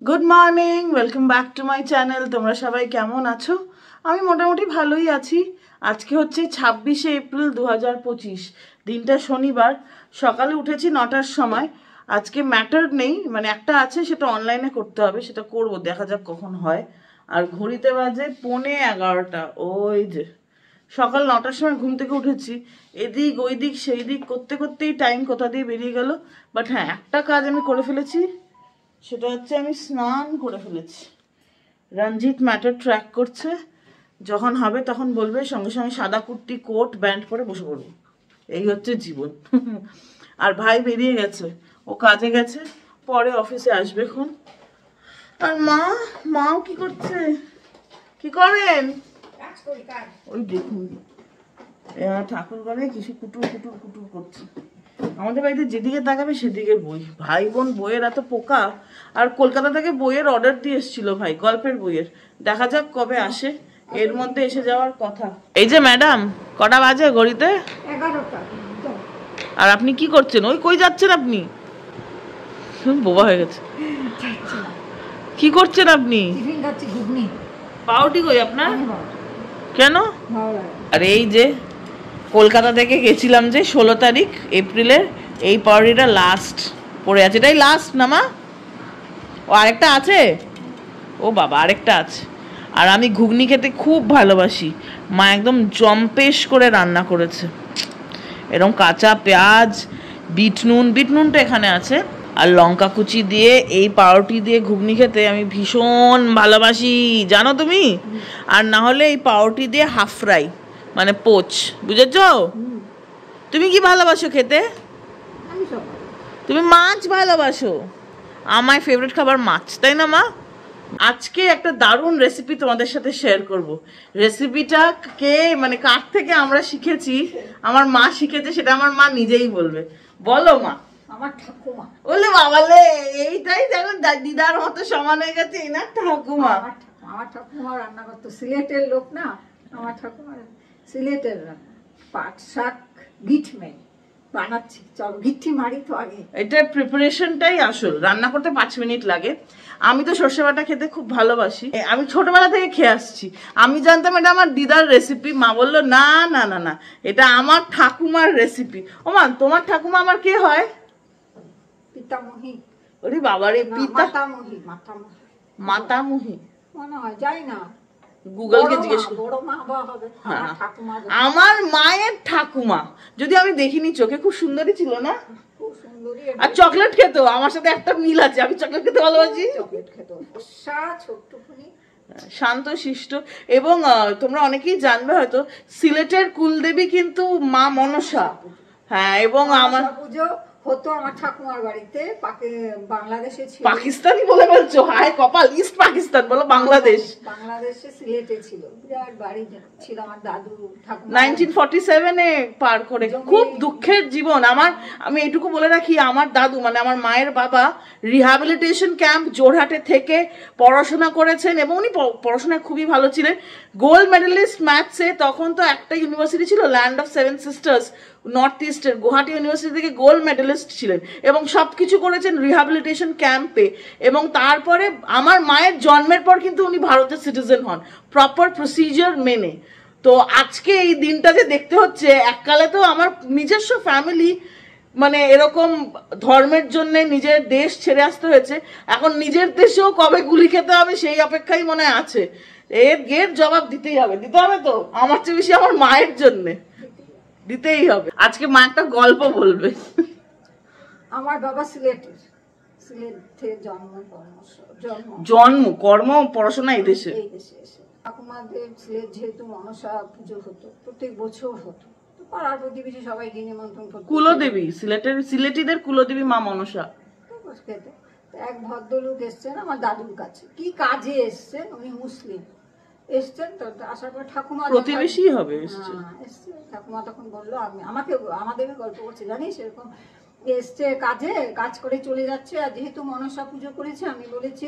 Good morning, welcome back to my channel. তোমরা সবাই কেমন আছো? আমি মোটামুটি ভালোই আছি। আজকে হচ্ছে 26শে এপ্রিল 2025, দিনটা শনিবার। সকালে উঠেছি 9টার সময়। আজকে ম্যাটার নেই, মানে একটা আছে, সেটা অনলাইনে করতে হবে, সেটা করব, দেখা যাক কখন হয়। আর ঘড়িতে বাজে 11:45। ওই যে সকাল 9টার সময় ঘুম থেকে উঠেছি, এদিক ওই দিক সেই দিক করতে করতেই টাইম কোথা দিয়ে বেরিয়ে গেল। বাট হ্যাঁ, একটা কাজ আমি করে ফেলেছি, সেটা হচ্ছে আমি স্নান করে ফেলেছি। রঞ্জিত ম্যাটার ট্র্যাক করছে, যখন হবে তখন বলবে, সঙ্গে সঙ্গে সাদা কুর্তি কোট ব্যান্ড পরে বসে পড়বো। এই হচ্ছে জীবন। আর ভাই বেরিয়ে গেছে, ও কাজে গেছে, পরে অফিসে আসবে এখন। আর মাও কি করছে, কি করেন? ওই দেখুন, ঠাকুর ঘরে কিছু কুটুর কুটুর কুটুর করছে। আমাদের বাড়িতে যেদিকে তাকাবে সেদিকে বই, ভাই বোন বইয়ের এত পোকা। আর কলকাতা থেকে বইয়ের অর্ডার দিয়ে এসেছিল ভাই, গল্পের বইয়ের। দেখা যাক কবে আসে, এর মধ্যে এসে যাওয়ার কথা। এই যে ম্যাডাম, কটা বাজে ঘড়িতে? 11টা। আর আপনি কি করছেন? ওই কই যাচ্ছেন আপনি? বোবা হয়ে গেছে। কি করছেন আপনি? টিফিন খাচ্ছি, ঘুগনি। পাউটি কই আপনার? কেন? আর এই যে কলকাতা থেকে গেছিলাম যে 16 তারিখ এপ্রিলের, এই পাউরিটা লাস্ট পড়ে আছে। এটাই লাস্ট না মা? ও আরেকটা আছে? ও বাবা, আরেকটা আছে। আর আমি ঘুগনি খেতে খুব ভালোবাসি, মা একদম জম্পেশ করে রান্না করেছে। এরকম কাঁচা পেঁয়াজ, বিট নুনটা এখানে আছে, আর লঙ্কা কুচি দিয়ে এই পাউরুটি দিয়ে ঘুগনি খেতে আমি ভীষণ ভালোবাসি, জানো তুমি? আর না হলে এই পাউরুটি দিয়ে হাফ ফ্রাই, মানে পোচ, বুঝেছো? তুমি কি ভালোবাসো খেতে? তুমি মাছ ভালোবাসো। আমার ফেভারিট খাবার মাছ, তাই না মা? আজকে একটা দারুণ রেসিপি তোমাদের সাথে শেয়ার করব। রেসিপিটা মানে কার থেকে আমরা শিখেছি, আমার মা শিখেছে, সেটা আমার মা নিজেই বলবে। বলো মা। আমার ঠাকুমা। বলে বাবালে, এইটাই দেখো দিদার মতো সমান হয়ে গেছে, এই না ঠাকুমা। আমার ঠাকুমা রান্না করতো, সিলেটের লোক না আমার ঠাকুমা, সিলেটের রান্না। পাট শাক গিঠমে বানাচ্ছি, চল গিঠি মারি তো আগে। এটার প্রিপারেশনটাই আসল, রান্না করতে 5 মিনিট লাগে। আমি তো সর্ষে বাটা খেতে খুব ভালোবাসি, আমি ছোটবেলা থেকে খেয়ে আসছি। আমি জানতাম এটা আমার দিদার রেসিপি, মা বললো না না না না, এটা আমার ঠাকুমার রেসিপি। ও মা, তোমার ঠাকুমা আমার কে হয়? পিতামহী। ওরে বাবারে, মাতামহী। মাতামহী মনে হয়, যাই না, গুগলকে জিজ্ঞেস বড় মা হবে। আমার মায়ের ঠাকুমা, যদি আমি দেখিনি চোখে, খুব সুন্দরী ছিল না? খুব সুন্দরী। আর চকলেট খেত, আমার সাথে একটা মিল আছে, আমি চকলেট খেতে ভালোবাসি। চকলেট খেত, ছোট্টখানি, শান্ত শিষ্ট। এবং তোমরা অনেকেই জানবে হয়তো, সিলেটের কুলদেবী কিন্তু মা মনসা। হ্যাঁ, এবং আমার পুজো হতো আমার ঠাকুমার বাড়িতে, বাংলাদেশে ছিল। পাকিস্তানি বলে বলছো? হায় কপাল, ইস্ট পাকিস্তান বলো, বাংলাদেশ। বাংলাদেশে সিলেটে ছিল, বিরাট বাড়ি ছিল আমার দাদু ঠাকুমা। 1947-এ পার করে, খুব দুঃখের জীবন আমার। আমি এইটুকু বলে রাখি, আমার দাদু মানে আমার মায়ের বাবা রিহ্যাবিলিটেশন ক্যাম্প জোরহাটে থেকে পড়াশোনা করেছেন, এবং উনি পড়াশোনায় খুবই ভালো ছিলেন, গোল্ড মেডেলিস্ট ম্যাথসে। তখন তো একটা ইউনিভার্সিটি ছিল, ল্যান্ড অফ 7 সিস্টার্স, নর্থ ইস্টের গুয়াহাটি ইউনিভার্সিটি থেকে গোল্ড মেডেলিস্ট ছিলেন, এবং সবকিছু করেছেন রিহ্যাবিলিটেশন ক্যাম্পে। এবং তারপরে আমার মায়ের জন্মের পর কিন্তু উনি ভারতের সিটিজেন হন, প্রপার প্রসিজার মেনে। তো আজকে এই দিনটা যে দেখতে হচ্ছে, এককালে তো আমার নিজস্ব ফ্যামিলি মানে এরকম ধর্মের জন্য নিজের দেশ ছেড়ে আসতে হয়েছে, এখন নিজের দেশেও কবে গুলি খেতে হবে সেই অপেক্ষাই মনে আছে। এর জবাব দিতেই হবে, দিতে হবে তো, আমার চেয়ে বেশি আমার মায়ের জন্যে দিতেই হবে। আজকে মা একটা গল্প বলবে। আমার বাবা সিলেটের, সিলেটে জন্ম কর্ম পড়াশোনা এই দেশে। ঠাকুমাদের সিলেট যেহেতু মনসা পুজো হতো, প্রত্যেক বছর হতো, তো পাড়ার প্রতিবেশী সবাইকে নিমন্ত্রণ করতো। কুলদেবী, সিলেটিদের কুলদেবী মা মনসা। এক ভদ্রলোক এসছেন আমার দাদুর কাছে, কি কাজে এসছেন, উনি মুসলিম এসছেন। তো আসার পর ঠাকুমা, প্রতিবেশী হবে, এসছে ঠাকুমা, তখন বললো আমাদের গল্প করছে, জানিস এরকম এসছে কাজে, কাজ করে চলে যাচ্ছে, আর যেহেতু মনসা পুজো করেছে, আমি বলেছি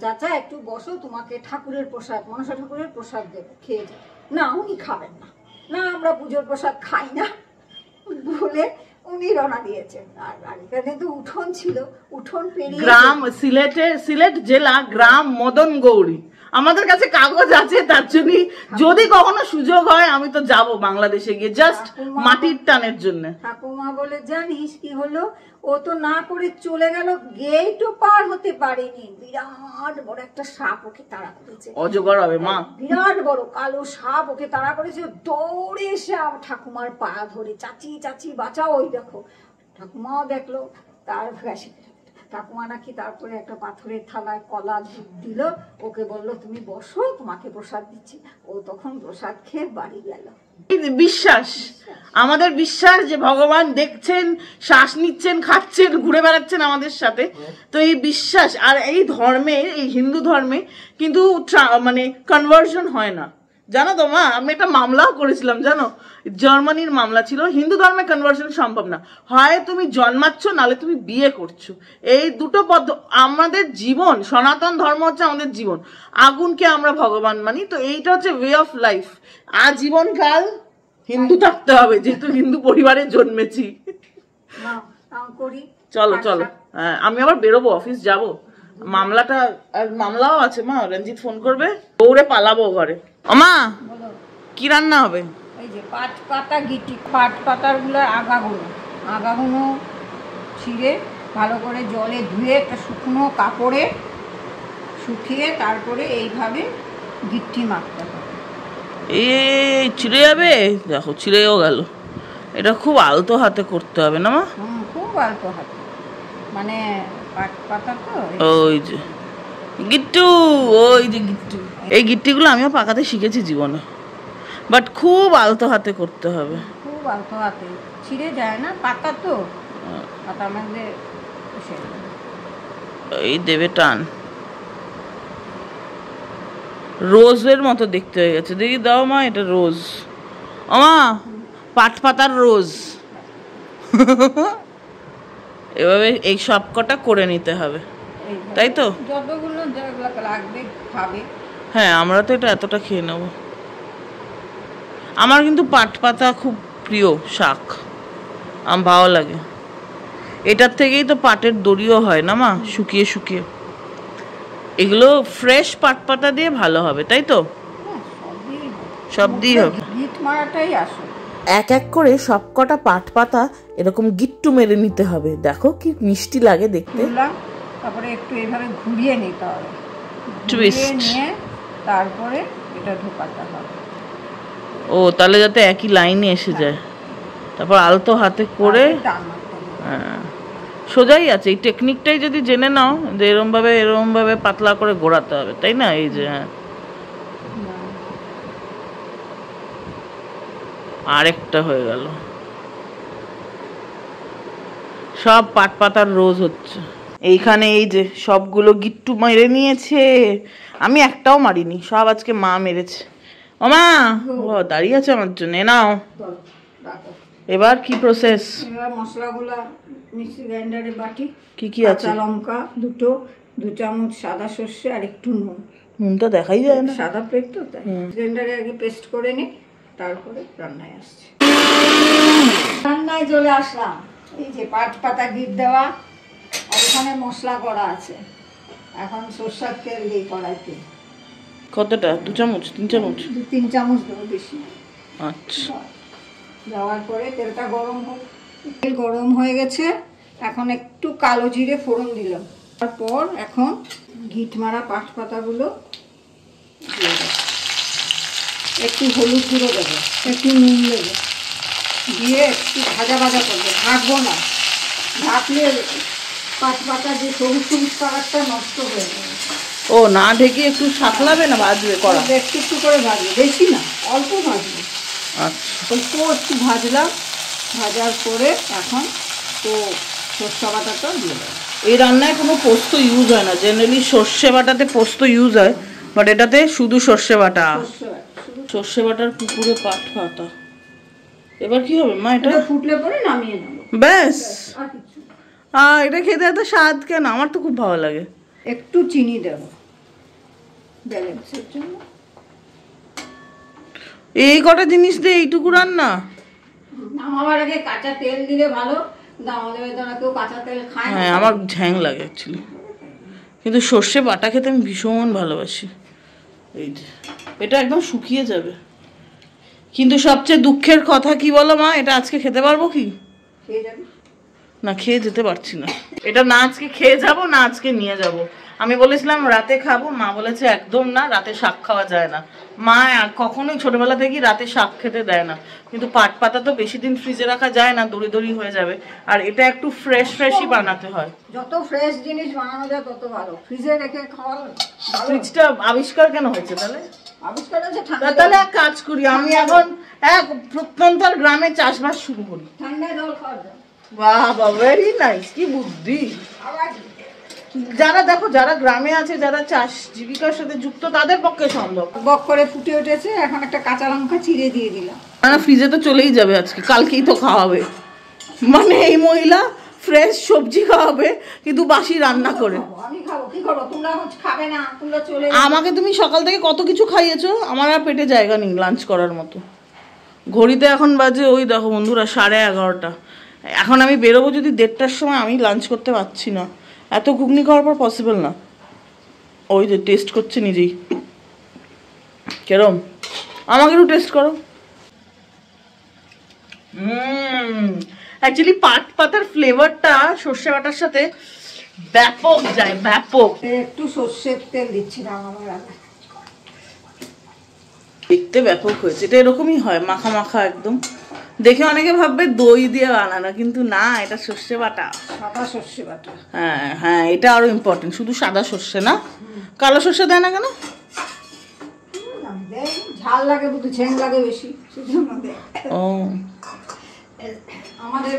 চাচা একটু বসো, তোমাকে ঠাকুরের প্রসাদ, মনসা ঠাকুরের প্রসাদ দেবো, খেয়ে যাও। না, উনি খাবেন না, না আমরা পুজোর প্রসাদ খাই না বলে উনি রওনা দিয়েছেন। আর এখানে তো উঠোন ছিল, উঠোন পেরিয়ে গ্রাম সিলেট জেলা গ্রাম মদন গৌরী। আমাদের কাছে কাগজ আছে, তার জন্য যদি কখনো সুযোগ হয় আমি তো যাব বাংলাদেশে গিয়ে জাস্ট মাটির টানের জন্য। ঠাকুমা বলে জানিস কি হলো, ও তো না করে চলে গেল, গেটও পার হতে পারেনি, বিরাট বড় একটা সাপ ওকে তাড়া করেছে। অজগর হবে মা, বিরাট বড় কালো সাপ ওকে তাড়া করেছে। দৌড়ে এসে ঠাকুমার পা ধরে চাচি চাচি বাঁচাও। ওই দেখো ঠাকুমাও দেখলো, তার ঠাকুমা নাকি তারপরে একটা পাথরের থালায় কলা দিল, ওকে বললো তুমি বসো, তোমাকে প্রসাদ দিচ্ছি। ও তখন প্রসাদ খেয়ে বাড়ি গেল। বিশ্বাস, আমাদের বিশ্বাস যে ভগবান দেখছেন, শ্বাস নিচ্ছেন, খাচ্ছেন, ঘুরে বেড়াচ্ছেন আমাদের সাথে। তো এই বিশ্বাস, আর এই ধর্মে, এই হিন্দু ধর্মে কিন্তু মানে কনভার্সন হয় না, জানো তো মা। আমি একটা মামলাও করেছিলাম, জানো, জার্মানির মামলা ছিল। হিন্দু ধর্মে কনভার্সন সম্ভব না, হয় তুমি জন্মাচ্ছ নালে তুমি বিয়ে করছো। এই দুটো আমাদের জীবন, সনাতন ধর্ম হচ্ছে আমাদের জীবন। আগুনকে আমরা ভগবান মানি, তো এইটা হচ্ছে ওয়ে অফ লাইফ। আজীবনকাল হিন্দু থাকতে হবে, যেহেতু হিন্দু পরিবারে জন্মেছি। চলো চলো, হ্যাঁ আমি আবার বেরোবো, অফিস যাব। মামলাও আছে মা, রঞ্জিত ফোন করবে, দৌড়ে পালাবো ঘরে। মা কি রান্না হবে? এই যে পাট পাতা গিটি, পাট পাতাগুলো আগাগুলো ছিঁড়ে ভালো করে জলে ধুয়ে একটা শুকনো কাপড়ে শুকিয়ে তারপরে এইভাবে গিট্টি মাখতে হবে। এই ছিঁড়ে যাবে, দেখো ছিঁড়েও গেল। এটা খুব আলতো হাতে করতে হবে না মা? খুব আলতো হাতে, মানে পাট পাতা তো। ওই যে গিট্টু, ওই যে গিট্টু, এই গিট্টিগুলো আমিও পাকাতে শিখেছি জীবনে, বাট খুব আলতো হাতে করতে হবে। খুব আলতো হাতে, ছিঁড়ে যায় না পাতা তো, পাতার মধ্যে এই দেবে টান। রোজের মতো দেখতে হয়ে গেছে, দেখি দাও মা, এটা রোজ। মা পাট পাতার রোজ। এভাবে এই সব কটা করে নিতে হবে, তাই তো? যতগুলো লাগবে খাবে। হ্যাঁ আমরা তো এটা এতটা খেয়ে নেব। আমার কিন্তু পাট পাতা খুব প্রিয় শাক, আমার ভালো লাগে। এটার থেকেই তো পাটের দড়িও হয় না মা, শুকিয়ে শুকিয়ে। এগুলো ফ্রেশ পাট পাতা দিয়ে ভালো হবে, তাই তো? সব দিয়ে হবে, গিট মারাটাই আসল। এক এক করে সব কটা পাট পাতা এরকম গিট্টু মেরে নিতে হবে। দেখো কি মিষ্টি লাগে দেখতে। তারপরে একটু এইভাবে ঘুরিয়ে নিতে হবে, টুইস্ট নিয়ে তারপরে এটা ঢোকাতে হবে। ও তাহলে যাতে একই লাইনে এসে যায়, তারপর আলতো হাতে করে। হ্যাঁ সোজাই আছে, এই টেকনিকটাই যদি জেনে নাও যে এরম ভাবে পাতলা করে ঘোরাতে হবে, তাই না? এই যে হ্যাঁ, আরেকটা হয়ে গেল। সব পাট পাতার রোজ হচ্ছে এইখানে। এই যে সবগুলো গিট্টু মেরে নিয়েছে, আমি একটাও মারিনি, সব আজকে মা মেরেছে। ও মা, ও দাঁড়িয়ে আছে আমার জন্য। নাও এবার কি প্রসেস? এবার মশলাগুলা মিক্সি গ্রাইন্ডারে বাটি। কি কি আছে? কাঁচা লঙ্কা 2 চামচ, সাদা সর্ষে আর একটু নুন। নুনটা দেখাই যায় না, সাদা প্লেট তো, তাই গ্রাইন্ডারে আগে পেস্ট করে নি, তারপরে রান্নায় আসছে। রান্নায় চলে আসলাম। এই যে পাট পাতা গিট দেওয়া, আর এখানে মশলা করা আছে। এখন সরষের তেল দিই কড়াইতে। কতটা? 2 চামচ 3 চামচ? 2-3 চামচ দেবো, বেশি। আচ্ছা, দেওয়ার পরে তেলটা গরম হয়ে গেছে। এখন একটু কালো জিরে ফোড়ন দিলাম। তারপর এখন গিট মারা পাট পাতাগুলো দিয়ে দেবো। একটু হলুদ গুঁড়ো দেবো, একটু নুন দেবো, দিয়ে একটু ভাজা করবো, ঢাকবো না। ঢাকলে পাট পাতা যে সবুজ কালারটা নষ্ট হয়ে যাবে। ও না ঢেকে একটু সাতলাবে না ভাজবে? করা একটু করে ভাজবে, বেশি না, অল্প ভাজবে। আচ্ছা, অল্প একটু ভাজলাম। ভাজার পরে এখন তো সরষে বাটাটা দিয়ে দেবো। এই রান্নায় কোনো পোস্ত ইউজ হয় না, জেনারেলি সর্ষে বাটাতে পোস্ত ইউজ হয়, বাট এটাতে শুধু সর্ষে বাটা। সর্ষে বাটার পুকুরে পাট পাতা। এবার কি হবে মা? এটা ফুটলে পরে নামিয়ে নেবো, ব্যাস। আর কিছু। এটা খেতে এত স্বাদ কেন? আমার তো খুব ভালো লাগে। একটু চিনি দেব ব্যালেন্সের জন্য। এই কটা জিনিস দিয়ে এইটুকু রান্না? নামাবার আগে কাঁচা তেল দিলে ভালো, কিন্তু আমাদের বাড়িতে কেউ কাঁচা তেল খায় না। হ্যাঁ, আমার ঝ্যাং লাগে অ্যাকচুয়ালি, কিন্তু সর্ষে বাটা খেতে আমি ভীষণ ভালোবাসি। এই যে এটা একদম শুকিয়ে যাবে, কিন্তু সবচেয়ে দুঃখের কথা কি বলো মা, এটা আজকে খেতে পারবো কি? খেয়ে যাবে না, খেয়ে যেতে পারছি না। এটা না আজকে খেয়ে যাব না আজকে নিয়ে যাব। আমি বলেছিলাম রাতে খাবো, মা বলেছে একদম না, রাতে শাক খাওয়া যায় না। মা কখনোই ছোটবেলা থেকেই রাতে শাক খেতে দেয় না, কিন্তু পাট পাতা তো বেশি দিন ফ্রিজে রাখা যায় না, দড়ি দড়ি হয়ে যাবে। আর এটা একটু ফ্রেশই বানাতে হয়। যত ফ্রেশ জিনিস বানানো যায় তত ভালো, ফ্রিজে রেখে খাওয়া ভালো। ফ্রিজটা আবিষ্কার কেন হয়েছে তাহলে? আবিষ্কার হচ্ছে ঠান্ডা। তাহলে এক কাজ করি, আমি এখন এক প্রত্যন্তর গ্রামে চাষবাস শুরু করি। ঠান্ডা জল খাওয়া যায়। বাহ, ভেরি নাইস, কি বুদ্ধি। আবার যারা দেখো, যারা গ্রামে আছে, যারা চাষ জীবিকার সাথে যুক্ত, তাদের পক্ষে সম্ভব। বক করে ফুটে উঠেছে, এখন একটা কাঁচা লঙ্কা চিড়ে দিয়ে দিলাম। না, ফ্রিজে তো চলেই যাবে আজকে, কালকেই তো খাওয়াবে। মানে এই মহিলা ফ্রেশ সবজি খাওয়াবে কিন্তু বাসি রান্না করে। আমি খাবো, কি করবো? তোমরা খাবে না, তোমরা চলে আমাকে তুমি সকাল থেকে কত কিছু খাইয়েছো, আমার আর পেটে জায়গা নেই লাঞ্চ করার মতো। ঘড়িতে এখন বাজে ওই দেখো বন্ধুরা 11:30। এখন আমি বেরোবো যদি 1:30টার সময়, আমি লাঞ্চ করতে পারছি না, এত ঘুগনি খাওয়ার পর পসিবল না। ওই যে টেস্ট করছে নিজেই, কেরম? আমাকে একটু টেস্ট করো। অ্যাকচুয়ালি পাট পাতার ফ্লেভারটা সর্ষে বাটার সাথে ব্যাপক যায়, ব্যাপক। একটু সর্ষের তেল দিচ্ছিলাম আমার আগে। দেখতে ব্যাপক হয়েছে, এটা এরকমই হয়, মাখা মাখা একদম। দেখে অনেকে ভাববে দই দিয়ে বানানো, কিন্তু না, এটা সর্ষে বাটা, সাদা সর্ষে বাটা। হ্যাঁ হ্যাঁ, এটা আরো ইম্পর্টেন্ট। শুধু সাদা সর্ষে না, কালো সর্ষে দেয় না কেন? ঝাল লাগে, বুঝি ঝেং লাগে বেশি, সেজন্য দেয়। ও, আমাদের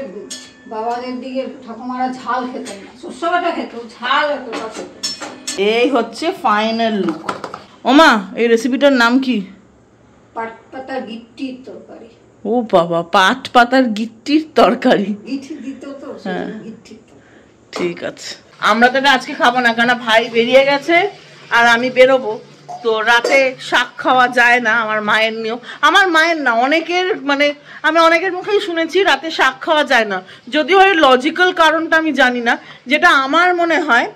বাবাদের দিকে ঠাকুমারা ঝাল খেতেন না, সর্ষে বাটা খেত, ঝাল এতটা খেত না। এই হচ্ছে ফাইনাল লুক। ওমা, এই রেসিপিটার নাম কি? পাট পাতার গিট্টির তরকারি। ও বাবা, পাট পাতার গিট্টির তরকারি। গিঠি দিত তো, সেজন্য গিট্টির তরকারি। ঠিক আছে, আমরা তো এটা আজকে খাবো না, কারণ ভাই বেরিয়ে গেছে আর আমি বেরোবো, তো রাতে শাক খাওয়া যায় না। আমার মায়ের নিয়ম, আমার মায়ের না, অনেকের, মানে আমি অনেকের মুখেই শুনেছি রাতে শাক খাওয়া যায় না। যদিও এর লজিক্যাল কারণটা আমি জানি না, যেটা আমার মনে হয়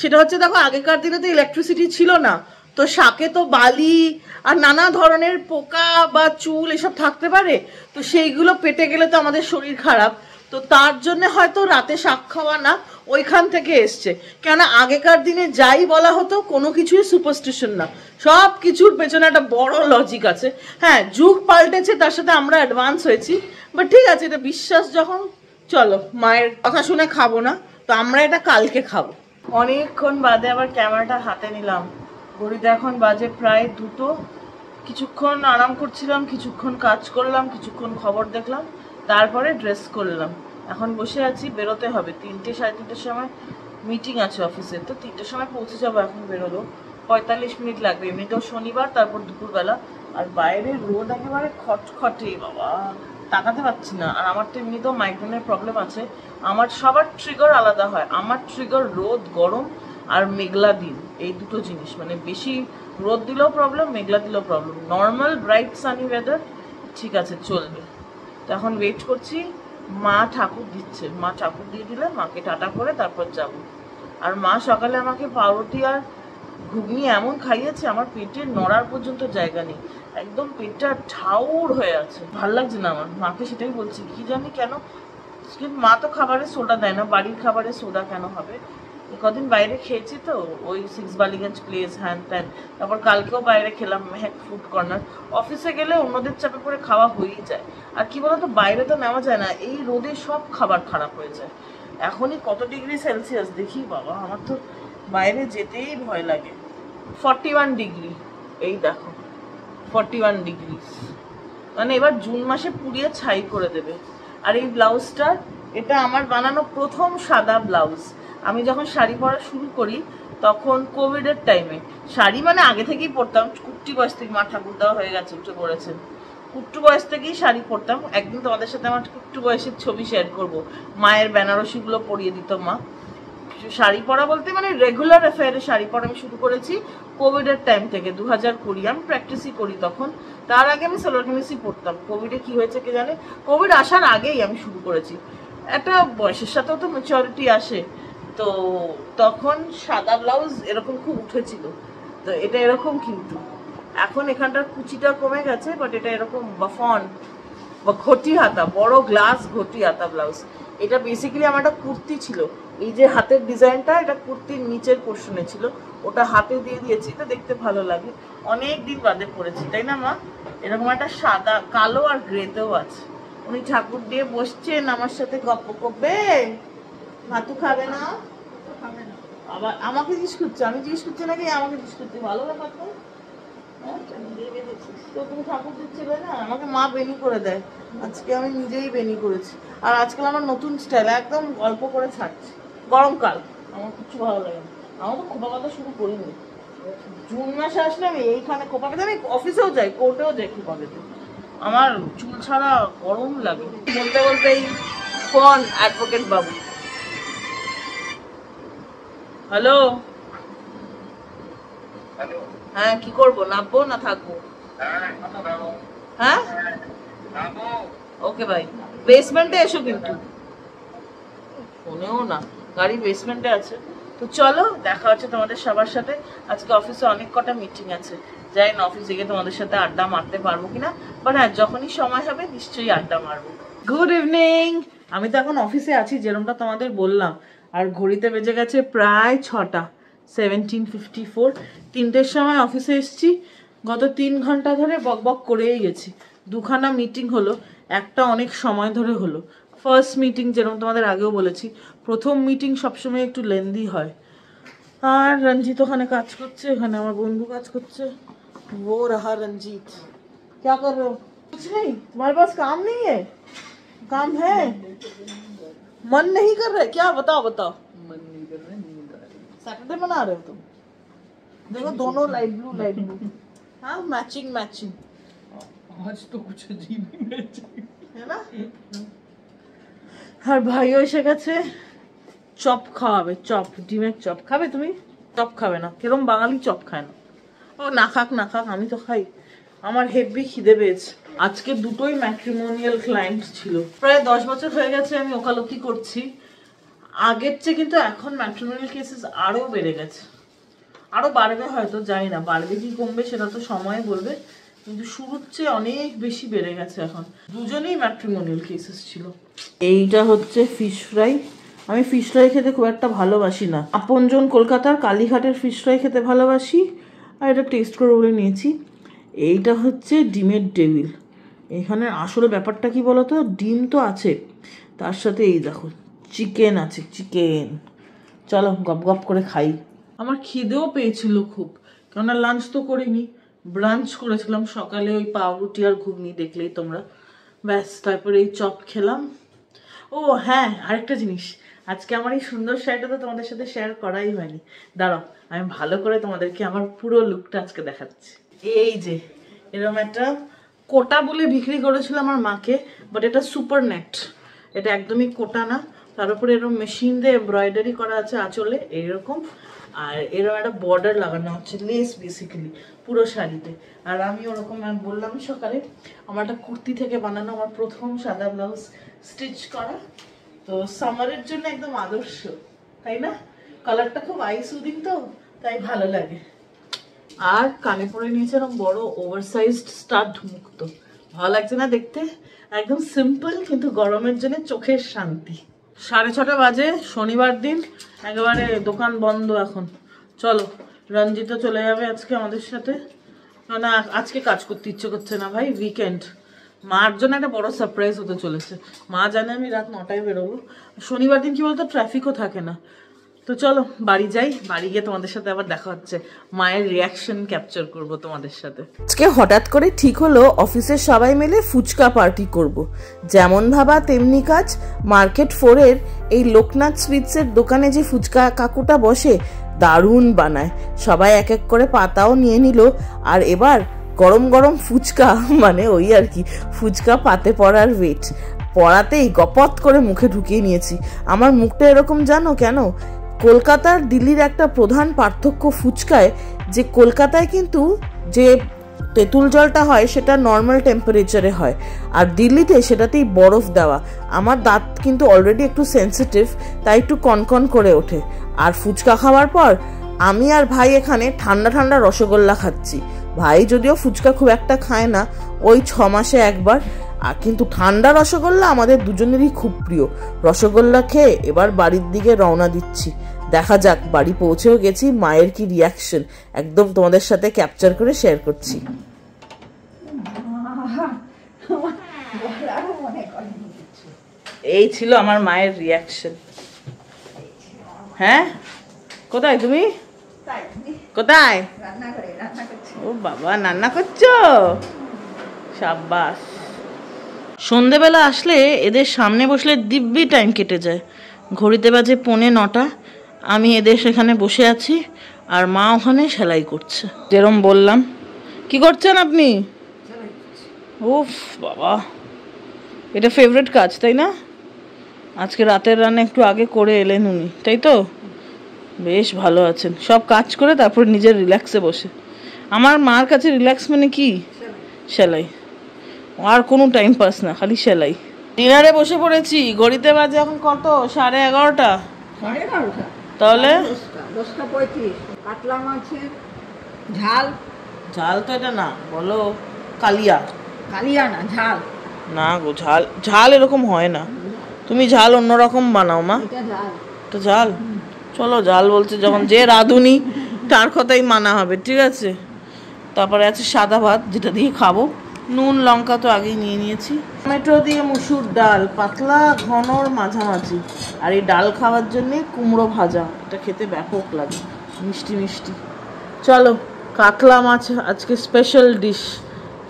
সেটা হচ্ছে, দেখো আগেকার দিনে তো ইলেকট্রিসিটি ছিল না, তো শাকে তো বালি আর নানা ধরনের পোকা বা চুল এসব থাকতে পারে, তো সেইগুলো পেটে গেলে তো আমাদের শরীর খারাপ, তো তার জন্য হয়তো রাতে শাক খাওয়া না, ওইখান থেকে এসছে। কেন আগেকার দিনে যাই বলা হতো, কোনো কিছুই সুপারস্টিশন না, সব কিছুর পেছনে একটা বড় লজিক আছে। হ্যাঁ, যুগ পাল্টেছে, তার সাথে আমরা অ্যাডভান্স হয়েছি, বাট ঠিক আছে, এটা বিশ্বাস যখন, চলো মায়ের কথা শুনে খাবো না, তো আমরা এটা কালকে খাবো। অনেকক্ষণ বাদে আবার ক্যামেরাটা হাতে নিলাম। ঘড়িতে এখন বাজে প্রায় 2টো। কিছুক্ষণ আরাম করছিলাম, কিছুক্ষণ কাজ করলাম, কিছুক্ষণ খবর দেখলাম, তারপরে ড্রেস করলাম। এখন বসে আছি, বেরোতে হবে 3টে, 3:30টার সময় মিটিং আছে অফিসে, তো 3টের সময় পৌঁছে যাবো। এখন বেরোলো 45 মিনিট লাগবে, এমনিতেও শনিবার, তারপর দুপুরবেলা, আর বাইরে রোদ একেবারে খটখটে, বাবা তাকাতে পারছি না। আর আমার তো এমনিতেও মাইগ্রেনের প্রবলেম আছে, আমার সবার ট্রিগার আলাদা হয়। আমার ট্রিগার রোদ, গরম আর মেঘলা দিন, এই দুটো জিনিস। মানে বেশি রোদ দিলেও প্রবলেম, মেঘলা দিলেও problem. Normal bright Sunny weather ঠিক আছে, চলবে। তো এখন ওয়েট করছি, মা ঠাকুর দিচ্ছে, মা ঠাকুর দিয়ে দিলে মাকে টাটা করে তারপর যাব। আর মা সকালে আমাকে পাউরুটি আর ঘুগনি এমন খাইয়েছে, আমার পেটের নড়ার পর্যন্ত জায়গা নেই, একদম পেটটা ঠাউর হয়ে আছে, ভাল লাগছে না আমার। মাকে সেটাই বলছি, কি জানি কেন, কিন্তু মা তো খাবারে সোডা দেয় না, বাড়ির খাবারে সোডা কেন হবে? কদিন বাইরে খেয়েছি তো, ওই 6 বালিগঞ্জ প্লেস, হ্যান ত্যান, তারপর কালকেও বাইরে খেলাম মেহেক ফুড কর্নার। অফিসে গেলে অন্যদের চাপে করে খাওয়া হয়েই যায়, আর কি বলতো, বাইরে তো নেওয়া যায় না, এই রোদে সব খাবার খারাপ হয়ে যায়। এখনই কত ডিগ্রি সেলসিয়াস দেখি, বাবা আমার তো বাইরে যেতেই ভয় লাগে। 41 ডিগ্রি, এই দেখো 41 ডিগ্রি, মানে এবার জুন মাসে পুড়িয়ে ছাই করে দেবে। আর এই ব্লাউজটা, এটা আমার বানানো প্রথম সাদা ব্লাউজ। আমি যখন শাড়ি পরা শুরু করি তখন কোভিডের টাইমে, শাড়ি মানে আগে থেকেই পরতাম, কুট্টি বয়স থেকে, মা ঠাকুর দেওয়া হয়ে গেছে, উঠে পড়েছেন, কুট্টু বয়স থেকেই শাড়ি পরতাম। একদিন তোমাদের সাথে আমার কুট্টু বয়সের ছবি শেয়ার করব, মায়ের বেনারসিগুলো পরিয়ে দিত মা। শাড়ি পরা বলতে মানে রেগুলার অ্যাফেয়ারে শাড়ি পরা আমি শুরু করেছি কোভিডের টাইম থেকে 2020। আমি প্র্যাকটিসই করি তখন, তার আগে আমি সালোয়ার কামিজই পরতাম। কোভিডে কি হয়েছে কে জানে, কোভিড আসার আগেই আমি শুরু করেছি। একটা বয়সের সাথেও তো ম্যাচুরিটি আসে, তো তখন সাদা ব্লাউজ এরকম খুব উঠেছিল, তো এটা এরকম। কিন্তু এখন এখানটার কুচিটা কমে গেছে, বাট এটা এরকম বাফন বা ঘটি হাতা, বড় গ্লাস ঘটি হাতা ব্লাউজ। এটা বেসিক্যালি আমার একটা কুর্তি ছিল, এই যে হাতের ডিজাইনটা এটা কুর্তির নিচের পোর্শনে ছিল, ওটা হাতে দিয়ে দিয়েছি, তো দেখতে ভালো লাগে। অনেক দিন বাদে পরেছি, তাই না মা? এরকম একটা সাদা, কালো আর গ্রেতেও আছে। উনি ঠাকুর দিয়ে বসছেন, আমার সাথে গপ্প করবে। ভাতু খাবে না, আবার আমাকে জিজ্ঞেস করছে, আমি জিজ্ঞেস করছি নাকি আমাকে জিজ্ঞেস করছি? ভালো ব্যাপার তো। তো তুমি ঠাকুর দিচ্ছিলে না, আমাকে মা বেনি করে দেয়, আজকে আমি নিজেই বেনি করেছি। আর আজকাল আমার নতুন স্টাইল, একদম অল্প করে ছাড়ছি। গরমকাল আমার কিছু ভালো লাগে না, আমার তো খোপা কথা শুরু করিনি। জুন মাসে আসলে আমি এইখানে খোপা পেতে, আমি অফিসেও যাই, কোর্টেও যাই খোপা পেতে। আমার চুল ছাড়া গরম লাগে। বলতে বলতে এই ফোন অ্যাডভোকেট বাবু। হ্যালো, হ্যাঁ কি করবো, নামবো না থাকবো? হ্যাঁ ওকে ভাই, বেসমেন্টে এসো কিন্তু। ফোনেও না, গাড়ি বেসমেন্টে আছে। তো চলো, দেখা হচ্ছে তোমাদের সবার সাথে। আজকে অফিসে অনেক কটা মিটিং আছে, যাই না অফিসে গিয়ে তোমাদের সাথে আড্ডা মারতে পারবো কিনা, বাট হ্যাঁ যখনই সময় হবে নিশ্চয়ই আড্ডা মারবো। Good evening. আমি তো এখন অফিসে আছি যেরকমটা তোমাদের বললাম, আর ঘড়িতে বেজে গেছে প্রায় 6টা, 17:54। 3টের সময় অফিসে এসেছি। গত 3 ঘন্টা ধরে বকবক করেই গেছি। 2খানা মিটিং হলো, একটা অনেক সময় ধরে হলো। ফার্স্ট মিটিং যেরকম তোমাদের আগেও বলেছি, প্রথম মিটিং সবসময় একটু লেন্দি হয়। আর রঞ্জিত ওখানে কাজ করছে, এখানে আমার বন্ধু কাজ করছে। वो रहा रंजीत। क्या कर रहे हो? कुछ नहीं, तुम्हारे पास काम नहीं है? काम है, मन नहीं कर रहा है क्या? बताओ बताओ। मन नहीं कर रहा है, नींद आ रही है। सैटरडे मना रहे हो तुम? देखो दोनों लाइट ब्लू लाइट ब्लू। हाँ मैचिंग मैचिंग। आज तो कुछ अजीब ही मैचिंग है ना। আর ভাইও এসে গেছে, চপ খাওয়াবে। চপ, ডিমের চপ খাবে তুমি? চপ খাবে না? কিরম বাঙালি চপ খায় না? ও না খাক না খাক, আমি তো খাই। আমার হেভি খিদে পেয়েছে। আজকে দুটোই ম্যাট্রিমোনিয়াল ক্লায়েন্ট ছিল। প্রায় 10 বছর হয়ে গেছে আমি ওকালতি করছি। আগের চেয়ে কিন্তু এখন ম্যাট্রিমোনিয়াল কেসেস আরও বেড়ে গেছে, আরও বাড়বে হয়তো, জানি না বাড়বে কি কমবে সেটা তো সময় বলবে, কিন্তু শুরুর চেয়ে অনেক বেশি বেড়ে গেছে এখন। দুজনেই ম্যাট্রিমোনিয়াল কেসেস ছিল। এইটা হচ্ছে ফিশ ফ্রাই। আমি ফিশ ফ্রাই খেতে খুব একটা ভালোবাসি না। আপনজন কলকাতার কালীঘাটের ফিশ ফ্রাই খেতে ভালোবাসি, আর এটা টেস্ট করে বলে নিয়েছি। এইটা হচ্ছে ডিমের টেবিল। এখানে আসলে ব্যাপারটা কি বলতো, ডিম তো আছে, তার সাথে এই দেখো চিকেন আছে, চিকেন। চলো গপ গপ করে খাই। আমার খিদেও পেয়েছিল খুব, কেননা লাঞ্চ তো করিনি, ব্রাঞ্চ করেছিলাম সকালে, ওই পাউরুটি আর ঘুগনি দেখলেই তোমরা। ব্যাস, তারপরে এই চপ খেলাম। ও হ্যাঁ, আরেকটা জিনিস, আজকে আমার এই সুন্দর শাড়িটা তো তোমাদের সাথে শেয়ার করাই হয়নি। দাঁড়াও আমি ভালো করে তোমাদেরকে আমার পুরো লুকটা আজকে দেখাচ্ছি। এই যে এরকম একটা কোটা বলে বিক্রি করেছিল আমার মাকে, বাট এটা সুপার নেট, এটা একদমই কোটা না। তার উপরে এরকম মেশিন দিয়ে এমব্রয়ডারি করা আছে আঁচলে এইরকম, আর এরকম একটা বর্ডার লাগানো হচ্ছে, লেস বেসিক্যালি পুরো শাড়িতে। আর আমি ওরকম বললাম সকালে, আমার একটা কুর্তি থেকে বানানো আমার প্রথম সাদা ব্লাউজ স্টিচ করা, তো সামারের জন্য একদম আদর্শ, তাই না? কালারটা খুব আই সুদিং, তো তাই ভালো লাগে। আর কানে পরে নিয়েছে এরকম বড় ওভারসাইজড স্টাড মুক্ত, ভালো লাগছে না দেখতে? একদম সিম্পল, কিন্তু গরমের জন্য চোখের শান্তি। 6:30 বাজে, শনিবার দিন, একেবারে দোকান বন্ধ এখন। চলো, রঞ্জিত চলে যাবে আজকে আমাদের সাথে, না আজকে কাজ করতে ইচ্ছে করছে না ভাই, উইকেন্ড। মার জন্য একটা বড় সারপ্রাইজ হতে চলেছে। মা জানে আমি রাত 9টায় বেরোবো। শনিবার দিন কি বলতো, ট্রাফিকও থাকে না। তো চলো বাড়ি যাই, বাড়ি গিয়ে তোমাদের সাথে আবার দেখা হচ্ছে, মায়ের রিয়াকশন ক্যাপচার করব তোমাদের সাথে। আজকে হঠাৎ করে ঠিক হলো অফিসের সবাই মিলে ফুচকা পার্টি করব। যেমন ভাবা তেমনি কাজ। মার্কেট 4-এর এই লোকনাথ সুইটসের দোকানে যে ফুচকা কাকুটা বসে, দারুণ বানায়। সবাই এক এক করে পাতাও নিয়ে নিল, আর এবার গরম গরম ফুচকা, মানে ওই আর কি, ফুচকা পাতে পড়ার ওয়েট। পড়াতেই গপত করে মুখে ঢুকিয়ে নিয়েছি। আমার মুখটা এরকম জানো কেন? কলকাতার দিল্লির একটা প্রধান পার্থক্য ফুচকায়, যে কলকাতায় কিন্তু যে তেঁতুল জলটা হয় সেটা নর্মাল টেম্পারেচারে হয়, আর দিল্লিতে সেটাতেই বরফ দেওয়া। আমার দাঁত কিন্তু অলরেডি একটু সেন্সিটিভ, তাই একটু কনকন করে ওঠে। আর ফুচকা খাওয়ার পর আমি আর ভাই এখানে ঠান্ডা ঠান্ডা রসগোল্লা খাচ্ছি। ভাই যদিও ফুচকা খুব একটা খায় না, ওই 6 মাসে একবার, আর কিন্তু ঠান্ডা রসগোল্লা আমাদের দুজনেরই খুব প্রিয়। রসগোল্লা খেয়ে এবার বাড়ির দিকে রওনা দিচ্ছি। দেখা যাক, বাড়ি পৌঁছেও গেছি, মায়ের কি রিয়াকশন একদম তোমাদের সাথে ক্যাপচার করে শেয়ার করছি। এই ছিল আমার মায়ের রিয়াকশন। হ্যাঁ, কোথায় তুমি? কোথায়? ও বাবা, রান্না করছো? সাব্বাস। সন্ধেবেলা আসলে এদের সামনে বসলে দিব্যি টাইম কেটে যায়। ঘড়িতে বাজে 8:45। আমি এদের সেখানে বসে আছি, আর মা ওখানে সেলাই করছে। যেরম বললাম। কি করছেন আপনি? উফ বাবা, এটা ফেভারিট কাজ তাই না? আজকে রাতের রান্না একটু আগে করে এলেন উনি, তাই তো? বেশ ভালো আছেন। সব কাজ করে তারপর নিজের রিল্যাক্সে বসে। আমার মার কাছে রিল্যাক্স মানে কি? সেলাই। আর কোনো টাইম পাস না, খালি সেলাই। ডিনারে বসে পড়েছি। ঘড়িতে বাজে এখন কত? 11:30। তাহলে 10:35। কাতলা মাছের ঝাল। ঝাল তো এটা না, বলো কালিয়া। কালিয়া না, ঝাল। না গো, ঝাল ঝাল এরকম হয় না। তুমি ঝাল অন্যরকম বানাও মা। এটা ঝাল। তো ঝাল, চলো ঝাল বলছে যখন, যে রাঁধুনি তার কথাই মানা হবে, ঠিক আছে? তারপরে আছে সাদা ভাত, যেটা দিয়ে খাবো। নুন লঙ্কা তো আগেই নিয়ে নিয়েছি। টমেটো দিয়ে মুসুর ডাল, পাতলা ঘনর মাঝামাঝি। আর এই ডাল খাওয়ার জন্যে কুমড়ো ভাজা, এটা খেতে ব্যাপক লাগে, মিষ্টি মিষ্টি। চলো, কাতলা মাছ আজকে স্পেশাল ডিশ,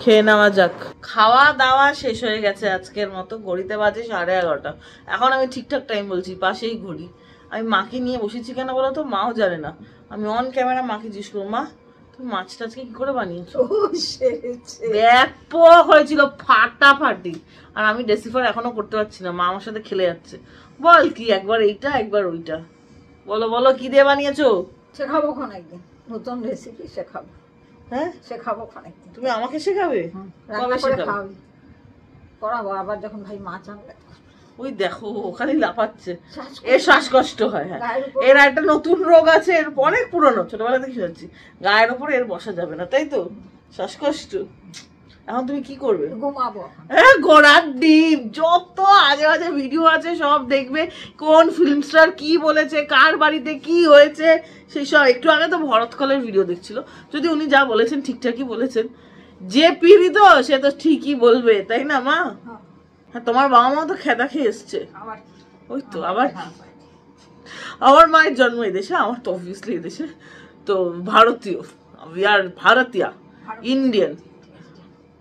খেয়ে নেওয়া যাক। খাওয়া দাওয়া শেষ হয়ে গেছে আজকের মতো। ঘড়িতে বাজে 11:30। এখন আমি ঠিকঠাক টাইম বলছি, পাশেই ঘড়ি। আমি মাকে নিয়ে বসেছি কেন বলো তো? মাও জানে না। আমি অন ক্যামেরা মাকে জিজ্ঞেস করবো, মা তুমি মাছটা আজকে কি করে বানিয়েছো? ব্যাপক হয়েছিল, ফাটাফাটি। আর আমি ডেসিফার এখনো করতে পারছি না, মা আমার সাথে খেলে যাচ্ছে। বল কি, একবার এইটা একবার ওইটা। বলো বলো, কি দিয়ে বানিয়েছো? শেখাবো খন একদিন, নতুন রেসিপি শেখাবো। হ্যাঁ, শেখাবো খন একদিন। তুমি আমাকে শেখাবে? রান্না করে খাওয়াবি। করাবো আবার যখন ভাই মাছ আনবে। ওই দেখো, ওখানে লাফাচ্ছে। এর শ্বাসকষ্ট হয়। হ্যাঁ, এর একটা নতুন রোগ আছে, এর অনেক পুরনো, ছোটবেলা থেকে শুনছি। গায়ের উপরে এর বসা যাবে না, তাই তো? শ্বাসকষ্ট। এখন তুমি কি করবে? ঘুমাবো। হ্যাঁ, ঘোড়ার ডিম, যত আজে বাজে ভিডিও আছে সব দেখবে। কোন ফিল্ম স্টার কি বলেছে, কার বাড়িতে কি হয়েছে, সেই সব। একটু আগে তো ভরত কলের ভিডিও দেখছিল। যদি উনি যা বলেছেন ঠিকঠাকই বলেছেন। যে পীড়িত সে তো ঠিকই বলবে, তাই না মা? হ্যাঁ, তোমার বাবা মা তো খেদা খেয়ে এসছে। ওই তো আবার, আমার মায়ের জন্ম এদেশে, আমার তো অবভিয়াসলি এদেশে। তো ভারতীয়, উই আর ভারতীয়, ইন্ডিয়ান।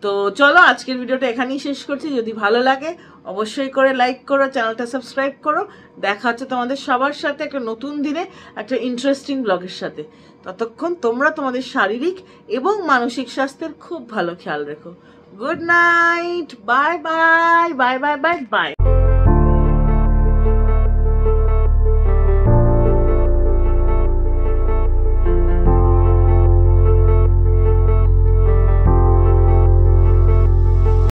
তো চলো, আজকের ভিডিওটা এখানেই শেষ করছি। যদি ভালো লাগে অবশ্যই করে লাইক করো, চ্যানেলটা সাবস্ক্রাইব করো। দেখা হচ্ছে তোমাদের সবার সাথে একটা নতুন দিনে, একটা ইন্টারেস্টিং ব্লগের সাথে। ততক্ষণ তোমরা তোমাদের শারীরিক এবং মানসিক স্বাস্থ্যের খুব ভালো খেয়াল রেখো। Good night, bye bye bye bye bye bye.